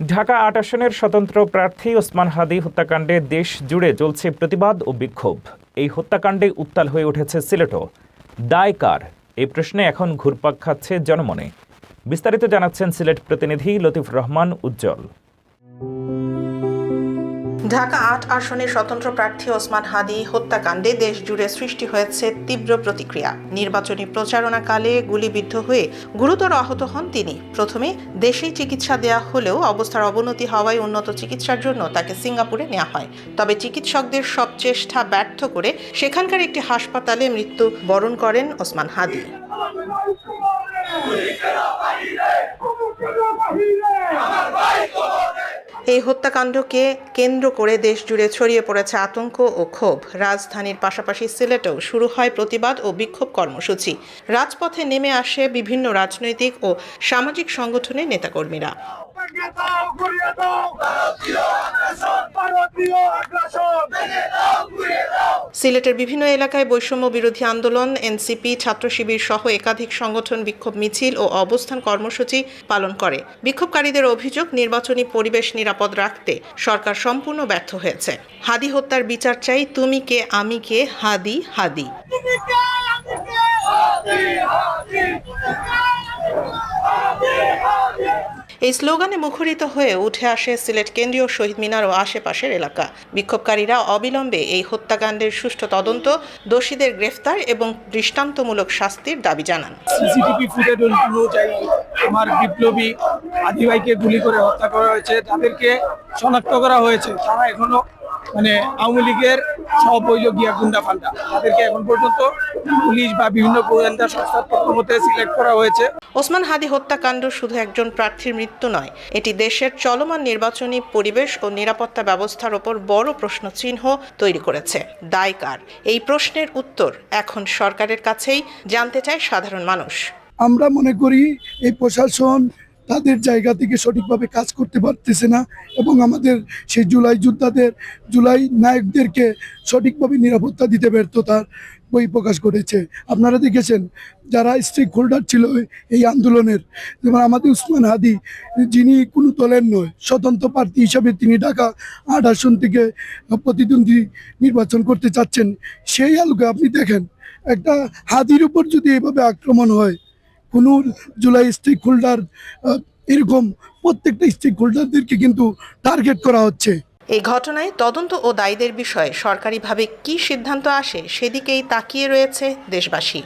ঢাকা ৮ আসনের স্বতন্ত্র প্রার্থী ওসমান হাদী হত্যাকাণ্ডে দেশ জুড়ে চলছে প্রতিবাদ ও বিক্ষোভ। এই হত্যাকাণ্ডে উত্তাল হয়ে উঠেছে সিলেটও। দায় কার? এই প্রশ্নে এখন ঘুরপাক খাচ্ছে জনমনে। বিস্তারিত জানাচ্ছেন সিলেট প্রতিনিধি লতিফ রহমান উজ্জ্বল। ঢাকা ৮ আসনের স্বতন্ত্র প্রার্থী ওসমান হাদী হত্যাকাণ্ডে দেশ জুড়ে সৃষ্টি হয়েছে তীব্র প্রতিক্রিয়া। নির্বাচনী প্রচারণাকালে গুলিবিদ্ধ হয়ে গুরুতর আহত হন তিনি। প্রথমে দেশেই চিকিৎসা দেয়া হলেও অবস্থার অবনতি হওয়ায় উন্নত চিকিৎসার জন্য তাকে সিঙ্গাপুরে নেওয়া হয়। তবে চিকিৎসকদের সব চেষ্টা ব্যর্থ করে সেখানকার একটি হাসপাতালে মৃত্যু বরণ করেন ওসমান হাদী। এই হত্যাকাণ্ডকে কেন্দ্র করে দেশ জুড়ে ছড়িয়ে পড়েছে আতঙ্ক ও ক্ষোভ। রাজধানীর পাশাপাশি সিলেটেও শুরু হয় প্রতিবাদ ও বিক্ষোভ কর্মসূচি। রাজপথে নেমে আসে বিভিন্ন রাজনৈতিক ও সামাজিক সংগঠনের নেতাকর্মীরা। সিলেটের বিভিন্ন এলাকায় বৈষম্য বিরোধী আন্দোলন, এনসিপি, ছাত্র শিবির সহ একাধিক সংগঠন বিক্ষোভ মিছিল ও অবস্থান কর্মসূচি পালন করে। বিক্ষোভকারীদের অভিযোগ, নির্বাচনী পরিবেশ নিরাপদ রাখতে সরকার সম্পূর্ণ ব্যর্থ হয়েছে। হাদী হত্যার বিচার চাই, তুমি কে আমি কে, হাদী হাদী। এই স্লোগানে মুখরিত হয়ে উঠে আসে সিলেট কেন্দ্রীয় শহীদ মিনার ও আশেপাশের এলাকা। বিক্ষোভকারীরা অবিলম্বে এই হত্যাকাণ্ডের সুষ্ঠু তদন্ত, দোষীদের গ্রেফতার এবং দৃষ্টান্তমূলক শাস্তির দাবি জানান। সিসিটিভি ফুটেজ অনুযায়ী আমার বিপ্লবী হাদী ভাইকে গুলি করে হত্যা করা হয়েছে। তাদেরকে শনাক্ত করা হয়েছে। তারা এখনো আওয়ামী লীগের সব গিয়া গুন্ডা ফান্ডা। তাদেরকে এখন পর্যন্ত পুলিশ বা বিভিন্ন গোয়েন্দা সংস্থার পক্ষ হতে সিলেক্ট করা হয়েছে। ওসমান হাদী হত্যাকাণ্ড শুধু একজন প্রার্থীর মৃত্যু নয়, এটি দেশের চলমান নির্বাচনী পরিবেশ ও নিরাপত্তা ব্যবস্থার ওপর বড় প্রশ্নচিহ্ন তৈরি করেছে। দায় কার? এই প্রশ্নের উত্তর এখন সরকারের কাছেই জানতে চায় সাধারণ মানুষ। আমরা মনে করি এই প্রশাসন তাদের জায়গা থেকে সঠিকভাবে কাজ করতে পারতেছে না এবং আমাদের সেই জুলাই যোদ্ধাদের, জুলাই নায়কদেরকে সঠিকভাবে নিরাপত্তা দিতে ব্যর্থতার বই প্রকাশ করেছে। আপনারা দেখেছেন যারা স্টেক হোল্ডার ছিল এই আন্দোলনের, যেমন আমাদের ওসমান হাদী, যিনি কোনো দলের নয়, স্বতন্ত্র প্রার্থী হিসাবে তিনি ঢাকা ৮ আসন থেকে প্রতিদ্বন্দ্বী নির্বাচন করতে চাচ্ছেন। সেই আলোকে আপনি দেখেন একটা হাদীর উপর যদি এভাবে আক্রমণ হয়, কোনো জুলাই স্টেক হোল্ডার, এরকম প্রত্যেকটা স্টেক হোল্ডারদেরকে কিন্তু টার্গেট করা হচ্ছে। এই ঘটনায় তদন্ত ও দায়ীদের বিষয়ে সরকারিভাবে কী সিদ্ধান্ত আসে সেদিকেই তাকিয়ে রয়েছে দেশবাসী।